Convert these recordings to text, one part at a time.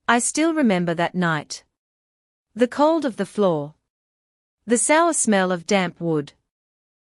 I still remember that night. The cold of the floor. The sour smell of damp wood.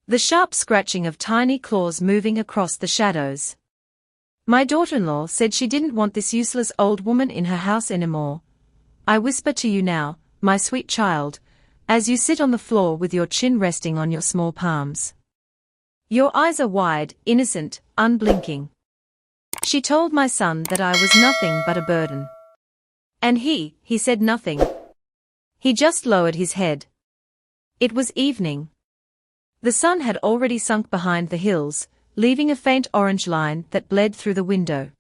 The sharp scratching of tiny claws moving across the shadows. My daughter-in-law said she didn't want this useless old woman in her house anymore. I whisper to you now, my sweet child, as you sit on the floor with your chin resting on your small palms. Your eyes are wide, innocent, unblinking. She told my son that I was nothing but a burden. And he said nothing. He just lowered his head. It was evening. The sun had already sunk behind the hills, leaving a faint orange line that bled through the window.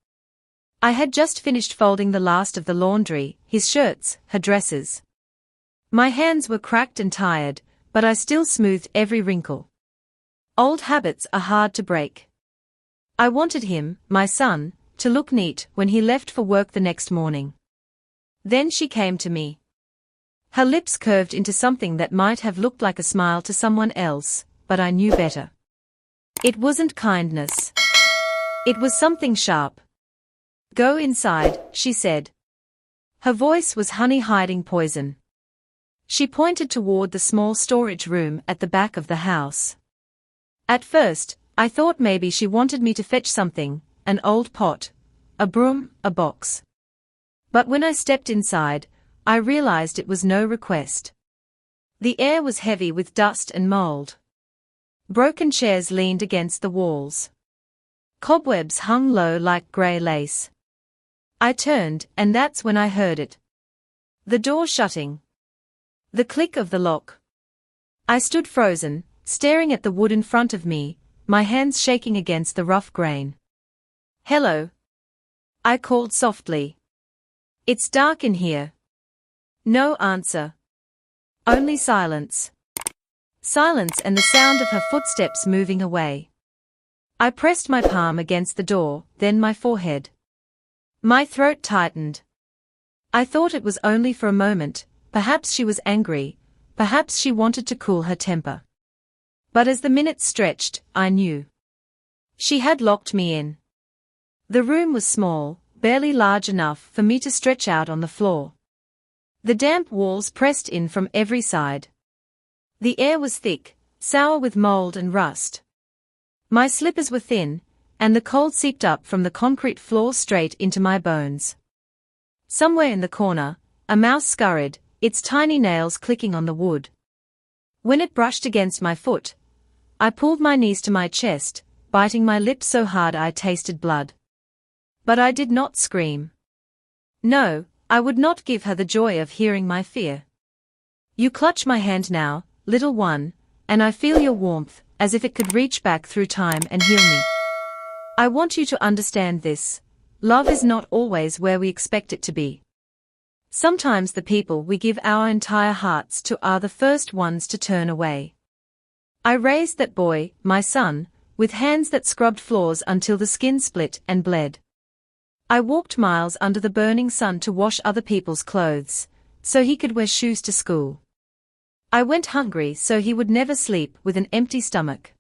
I had just finished folding the last of the laundry, his shirts, her dresses. My hands were cracked and tired, but I still smoothed every wrinkle. Old habits are hard to break. I wanted him, my son, to look neat when he left for work the next morning. Then she came to me. Her lips curved into something that might have looked like a smile to someone else, but I knew better. It wasn't kindness. It was something sharp. Go inside, she said. Her voice was honey hiding poison. She pointed toward the small storage room at the back of the house. At first, I thought maybe she wanted me to fetch something, an old pot, a broom, a box. But when I stepped inside, I realized it was no request. The air was heavy with dust and mold. Broken chairs leaned against the walls. Cobwebs hung low like grey lace. I turned, and that's when I heard it. The door shutting. The click of the lock. I stood frozen, staring at the wood in front of me, my hands shaking against the rough grain. Hello. I called softly. It's dark in here. No answer. Only silence. Silence and the sound of her footsteps moving away. I pressed my palm against the door, then my forehead. My throat tightened. I thought it was only for a moment, perhaps she was angry, perhaps she wanted to cool her temper. But as the minutes stretched, I knew. She had locked me in. The room was small, barely large enough for me to stretch out on the floor. The damp walls pressed in from every side. The air was thick, sour with mold and rust. My slippers were thin, and the cold seeped up from the concrete floor straight into my bones. Somewhere in the corner, a mouse scurried, its tiny nails clicking on the wood. When it brushed against my foot, I pulled my knees to my chest, biting my lips so hard I tasted blood. But I did not scream. No, I would not give her the joy of hearing my fear. You clutch my hand now, little one, and I feel your warmth, as if it could reach back through time and heal me. I want you to understand this. Love is not always where we expect it to be. Sometimes the people we give our entire hearts to are the first ones to turn away. I raised that boy, my son, with hands that scrubbed floors until the skin split and bled. I walked miles under the burning sun to wash other people's clothes, so he could wear shoes to school. I went hungry so he would never sleep with an empty stomach.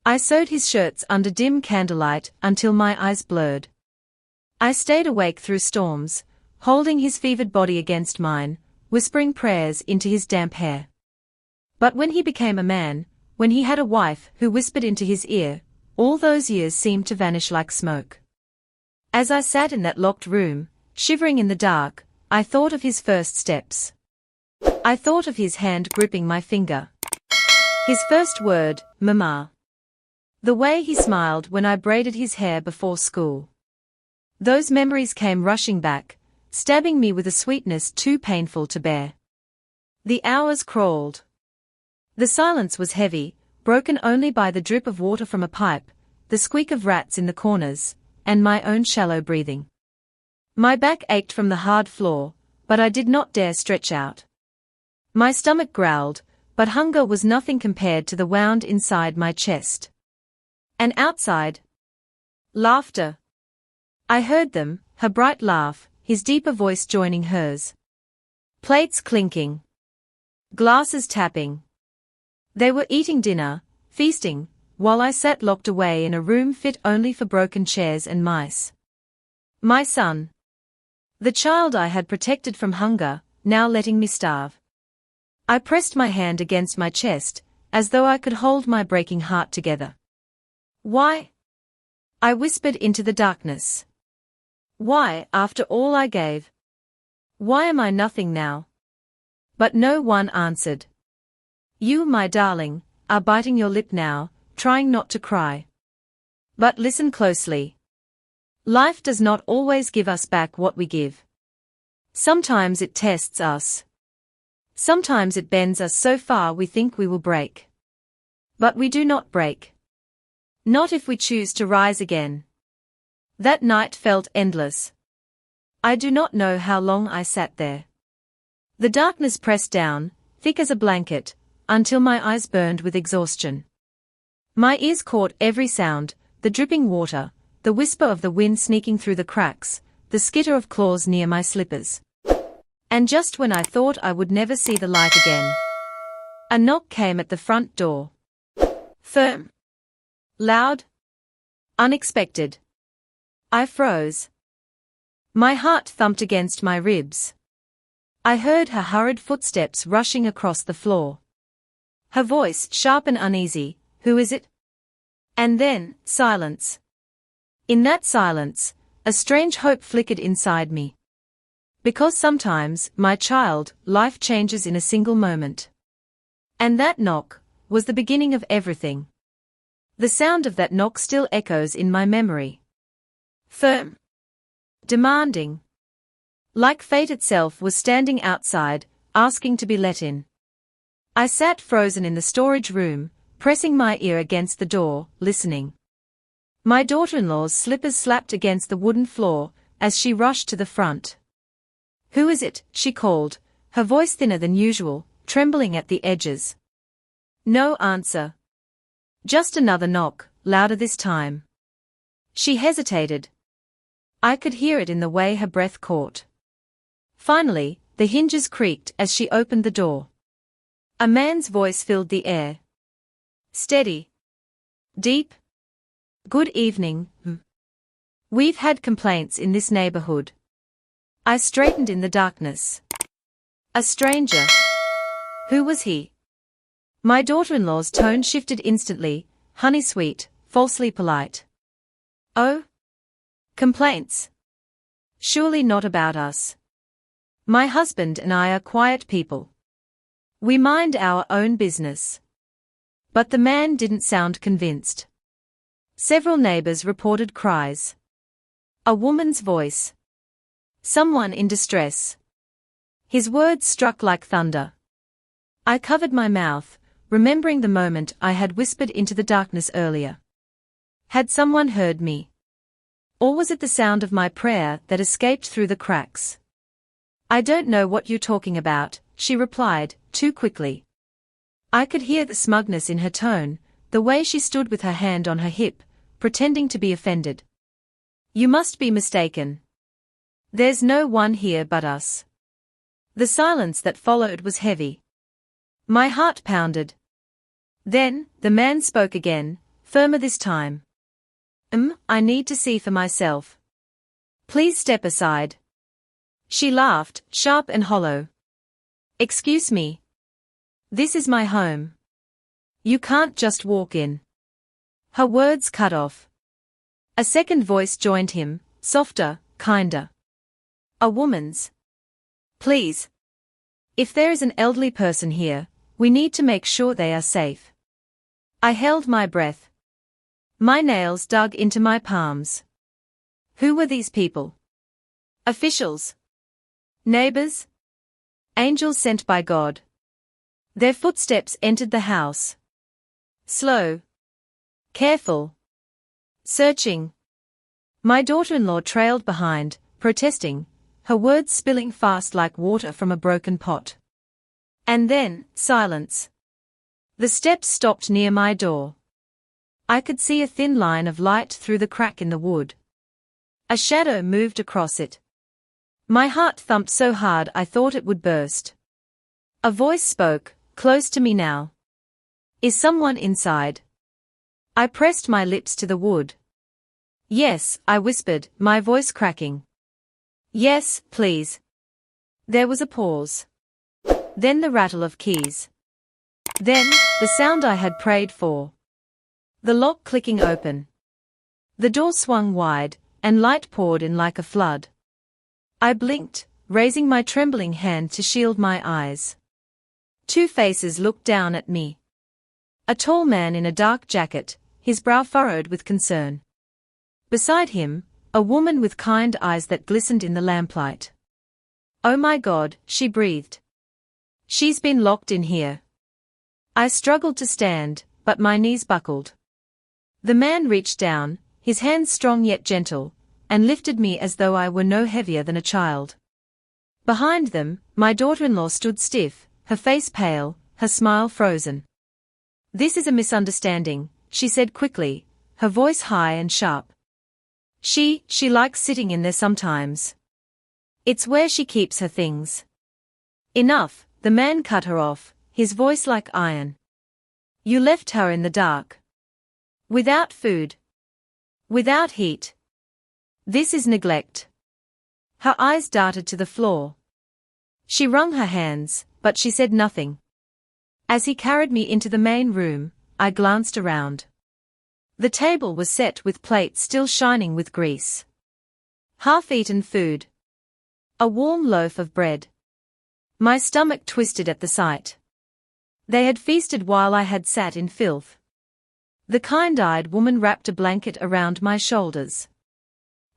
I sewed his shirts under dim candlelight until my eyes blurred. I stayed awake through storms, holding his fevered body against mine, whispering prayers into his damp hair. But when he became a man, when he had a wife who whispered into his ear, all those years seemed to vanish like smoke. As I sat in that locked room, shivering in the dark, I thought of his first steps. I thought of his hand gripping my finger. His first word, Mama. The way he smiled when I braided his hair before school. Those memories came rushing back, stabbing me with a sweetness too painful to bear. The hours crawled. The silence was heavy, broken only by the drip of water from a pipe, the squeak of rats in the corners, and my own shallow breathing. My back ached from the hard floor, but I did not dare stretch out. My stomach growled, but hunger was nothing compared to the wound inside my chest. And outside? Laughter. I heard them, her bright laugh, his deeper voice joining hers. Plates clinking. Glasses tapping. They were eating dinner, feasting, while I sat locked away in a room fit only for broken chairs and mice. My son. The child I had protected from hunger, now letting me starve. I pressed my hand against my chest, as though I could hold my breaking heart together. Why? I whispered into the darkness. Why, after all I gave? Why am I nothing now? But no one answered. You, my darling, are biting your lip now, trying not to cry. But listen closely. Life does not always give us back what we give. Sometimes it tests us. Sometimes it bends us so far we think we will break. But we do not break. Not if we choose to rise again. That night felt endless. I do not know how long I sat there. The darkness pressed down, thick as a blanket, until my eyes burned with exhaustion. My ears caught every sound, the dripping water, the whisper of the wind sneaking through the cracks, the skitter of claws near my slippers. And just when I thought I would never see the light again, a knock came at the front door. Firm. Loud. Unexpected. I froze. My heart thumped against my ribs. I heard her hurried footsteps rushing across the floor. Her voice sharp and uneasy, "Who is it?" And then, silence. In that silence, a strange hope flickered inside me. Because sometimes, my child, life changes in a single moment. And that knock was the beginning of everything. The sound of that knock still echoes in my memory. Firm. Demanding. Like fate itself was standing outside, asking to be let in. I sat frozen in the storage room, pressing my ear against the door, listening. My daughter-in-law's slippers slapped against the wooden floor, as she rushed to the front. "Who is it?" she called, her voice thinner than usual, trembling at the edges. No answer. Just another knock, louder this time. She hesitated. I could hear it in the way her breath caught. Finally, the hinges creaked as she opened the door. A man's voice filled the air. Steady. Deep. "Good evening. We've had complaints in this neighborhood." I straightened in the darkness. A stranger. Who was he? My daughter-in-law's tone shifted instantly, honey sweet, falsely polite. Oh? Complaints? Surely not about us. My husband and I are quiet people. We mind our own business. But the man didn't sound convinced. Several neighbors reported cries. A woman's voice. Someone in distress. His words struck like thunder. I covered my mouth, remembering the moment I had whispered into the darkness earlier. Had someone heard me? Or was it the sound of my prayer that escaped through the cracks? "I don't know what you're talking about," she replied, too quickly. I could hear the smugness in her tone, the way she stood with her hand on her hip, pretending to be offended. "You must be mistaken. There's no one here but us." The silence that followed was heavy. My heart pounded. Then, the man spoke again, firmer this time. I need to see for myself. Please step aside." She laughed, sharp and hollow. "Excuse me. This is my home. You can't just walk in." Her words cut off. A second voice joined him, softer, kinder. A woman's. "Please. If there is an elderly person here, we need to make sure they are safe." I held my breath. My nails dug into my palms. Who were these people? Officials? Neighbors? Angels sent by God? Their footsteps entered the house. Slow. Careful. Searching. My daughter-in-law trailed behind, protesting, her words spilling fast like water from a broken pot. And then, silence. The steps stopped near my door. I could see a thin line of light through the crack in the wood. A shadow moved across it. My heart thumped so hard I thought it would burst. A voice spoke, close to me now. "Is someone inside?" I pressed my lips to the wood. "Yes," I whispered, my voice cracking. Yes, please. There was a pause. Then the rattle of keys. Then, the sound I had prayed for. The lock clicking open. The door swung wide, and light poured in like a flood. I blinked, raising my trembling hand to shield my eyes. Two faces looked down at me. A tall man in a dark jacket, his brow furrowed with concern. Beside him, a woman with kind eyes that glistened in the lamplight. "Oh my God," she breathed. "She's been locked in here." I struggled to stand, but my knees buckled. The man reached down, his hands strong yet gentle, and lifted me as though I were no heavier than a child. Behind them, my daughter-in-law stood stiff, her face pale, her smile frozen. "This is a misunderstanding," she said quickly, her voice high and sharp. She likes sitting in there sometimes. It's where she keeps her things." "Enough," the man cut her off, his voice like iron. "You left her in the dark. Without food. Without heat. This is neglect." Her eyes darted to the floor. She wrung her hands, but she said nothing. As he carried me into the main room, I glanced around. The table was set with plates still shining with grease. Half-eaten food. A warm loaf of bread. My stomach twisted at the sight. They had feasted while I had sat in filth. The kind-eyed woman wrapped a blanket around my shoulders.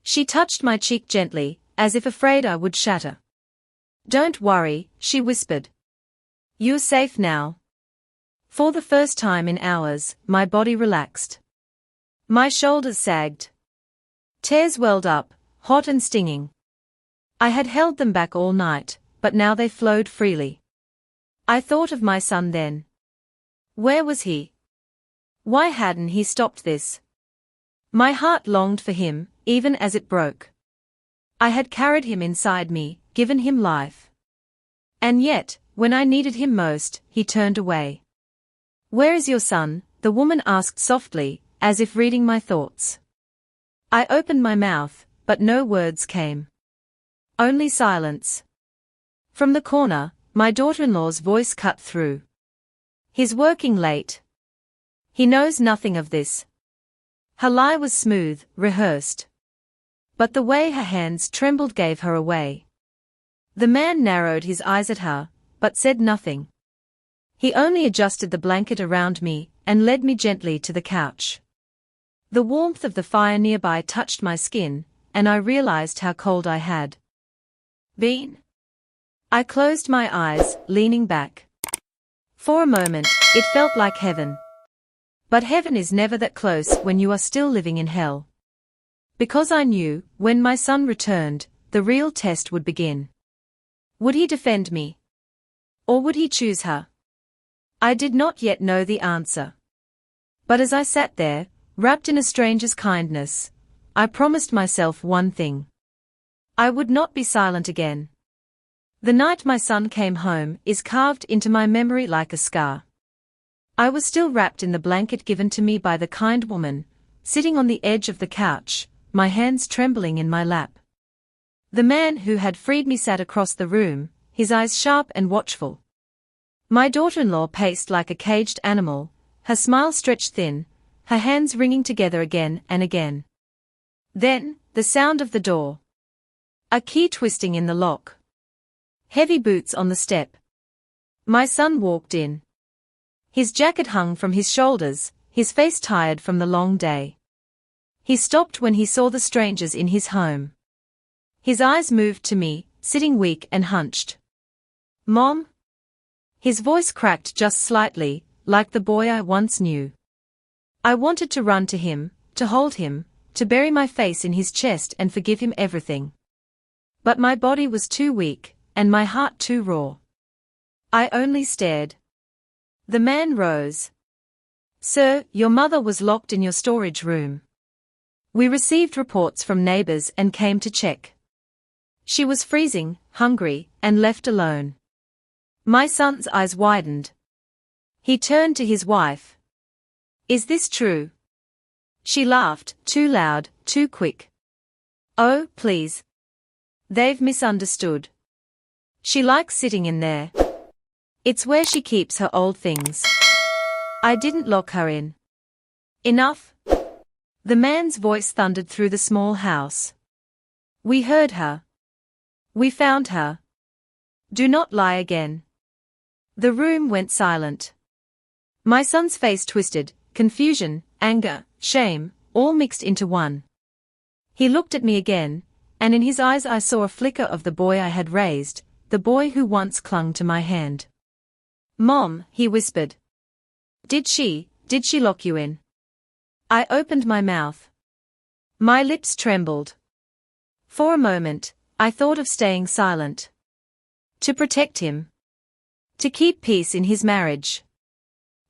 She touched my cheek gently, as if afraid I would shatter. "Don't worry," she whispered. "You're safe now." For the first time in hours, my body relaxed. My shoulders sagged. Tears welled up, hot and stinging. I had held them back all night, but now they flowed freely. I thought of my son then. Where was he? Why hadn't he stopped this? My heart longed for him, even as it broke. I had carried him inside me, given him life. And yet, when I needed him most, he turned away. "Where is your son?" the woman asked softly, as if reading my thoughts. I opened my mouth, but no words came. Only silence. From the corner, my daughter-in-law's voice cut through. "He's working late. He knows nothing of this." Her lie was smooth, rehearsed. But the way her hands trembled gave her away. The man narrowed his eyes at her, but said nothing. He only adjusted the blanket around me, and led me gently to the couch. The warmth of the fire nearby touched my skin, and I realized how cold I had been. I closed my eyes, leaning back. For a moment, it felt like heaven. But heaven is never that close when you are still living in hell. Because I knew, when my son returned, the real test would begin. Would he defend me? Or would he choose her? I did not yet know the answer. But as I sat there, wrapped in a stranger's kindness, I promised myself one thing. I would not be silent again. The night my son came home is carved into my memory like a scar. I was still wrapped in the blanket given to me by the kind woman, sitting on the edge of the couch, my hands trembling in my lap. The man who had freed me sat across the room, his eyes sharp and watchful. My daughter-in-law paced like a caged animal, her smile stretched thin, her hands wringing together again and again. Then, the sound of the door. A key twisting in the lock. Heavy boots on the step. My son walked in. His jacket hung from his shoulders, his face tired from the long day. He stopped when he saw the strangers in his home. His eyes moved to me, sitting weak and hunched. "Mom?" His voice cracked just slightly, like the boy I once knew. I wanted to run to him, to hold him, to bury my face in his chest and forgive him everything. But my body was too weak, and my heart too raw. I only stared. The man rose. "Sir, your mother was locked in your storage room. We received reports from neighbors and came to check. She was freezing, hungry, and left alone." My son's eyes widened. He turned to his wife. "Is this true?" She laughed, too loud, too quick. "Oh, please. They've misunderstood. She likes sitting in there. It's where she keeps her old things. I didn't lock her in. Enough? The man's voice thundered through the small house. We heard her. We found her. Do not lie again. The room went silent. My son's face twisted, confusion, anger, shame, all mixed into one. He looked at me again, and in his eyes I saw a flicker of the boy I had raised, the boy who once clung to my hand. Mom, he whispered. Did she lock you in? I opened my mouth. My lips trembled. For a moment, I thought of staying silent. To protect him. To keep peace in his marriage.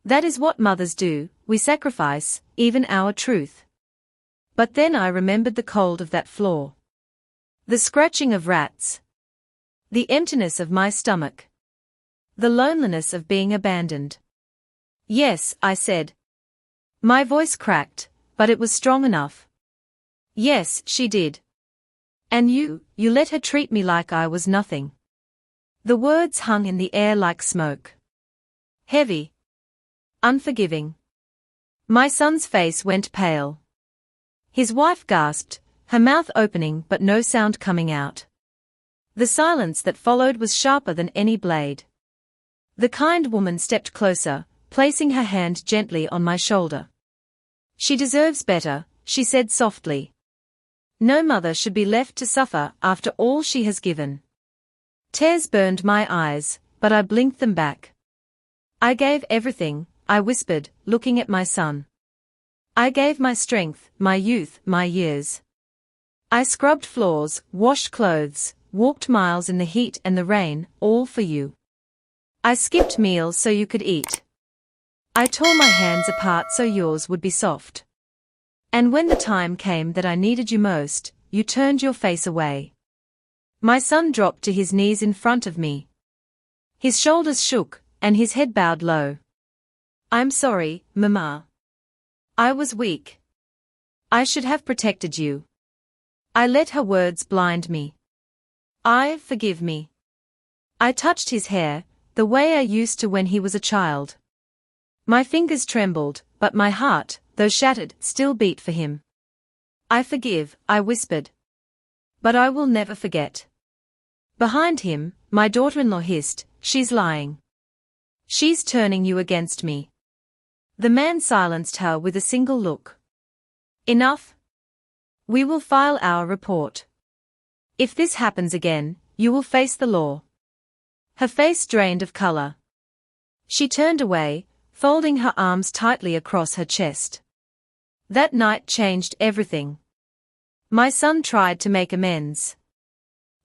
That is what mothers do, we sacrifice, even our truth. But then I remembered the cold of that floor. The scratching of rats. The emptiness of my stomach. The loneliness of being abandoned. Yes, I said. My voice cracked, but it was strong enough. Yes, she did. And you let her treat me like I was nothing. The words hung in the air like smoke. Heavy. Unforgiving. My son's face went pale. His wife gasped, her mouth opening but no sound coming out. The silence that followed was sharper than any blade. The kind woman stepped closer, placing her hand gently on my shoulder. She deserves better, she said softly. No mother should be left to suffer after all she has given. Tears burned my eyes, but I blinked them back. I gave everything, I whispered, looking at my son. I gave my strength, my youth, my years. I scrubbed floors, washed clothes, walked miles in the heat and the rain, all for you. I skipped meals so you could eat. I tore my hands apart so yours would be soft. And when the time came that I needed you most, you turned your face away. My son dropped to his knees in front of me. His shoulders shook, and his head bowed low. I'm sorry, Mama. I was weak. I should have protected you. I let her words blind me. Forgive me. I touched his hair, the way I used to when he was a child. My fingers trembled, but my heart, though shattered, still beat for him. I forgive, I whispered. But I will never forget. Behind him, my daughter-in-law hissed, she's lying. She's turning you against me. The man silenced her with a single look. Enough? We will file our report. If this happens again, you will face the law. Her face drained of color. She turned away, folding her arms tightly across her chest. That night changed everything. My son tried to make amends.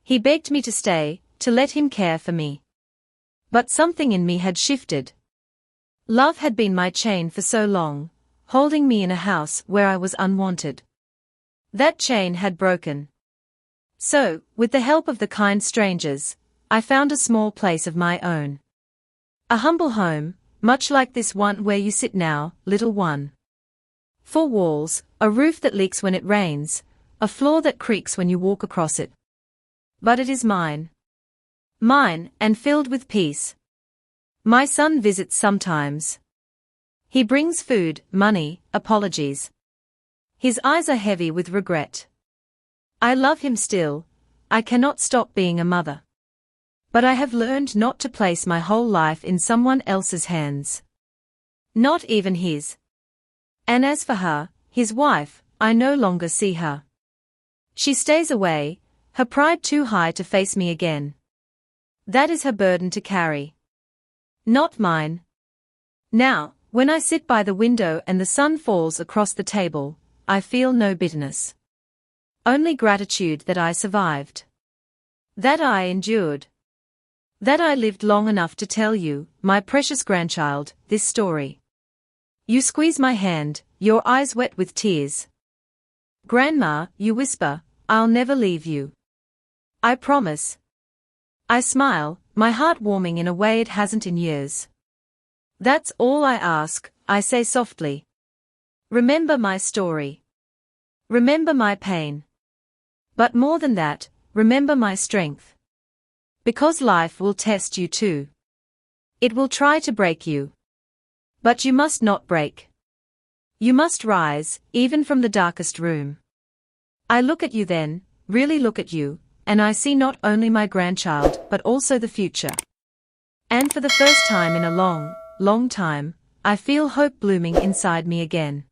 He begged me to stay, to let him care for me. But something in me had shifted. Love had been my chain for so long, holding me in a house where I was unwanted. That chain had broken. So, with the help of the kind strangers, I found a small place of my own. A humble home, much like this one where you sit now, little one. 4 walls, a roof that leaks when it rains, a floor that creaks when you walk across it. But it is mine. Mine, and filled with peace. My son visits sometimes. He brings food, money, apologies. His eyes are heavy with regret. I love him still, I cannot stop being a mother. But I have learned not to place my whole life in someone else's hands. Not even his. And as for her, his wife, I no longer see her. She stays away, her pride too high to face me again. That is her burden to carry. Not mine. Now, when I sit by the window and the sun falls across the table, I feel no bitterness. Only gratitude that I survived. That I endured. That I lived long enough to tell you, my precious grandchild, this story. You squeeze my hand, your eyes wet with tears. Grandma, you whisper, I'll never leave you. I promise. I smile, my heart warming in a way it hasn't in years. That's all I ask, I say softly. Remember my story. Remember my pain. But more than that, remember my strength. Because life will test you too. It will try to break you. But you must not break. You must rise, even from the darkest room. I look at you then, really look at you, and I see not only my grandchild but also the future. And for the first time in a long, long time, I feel hope blooming inside me again.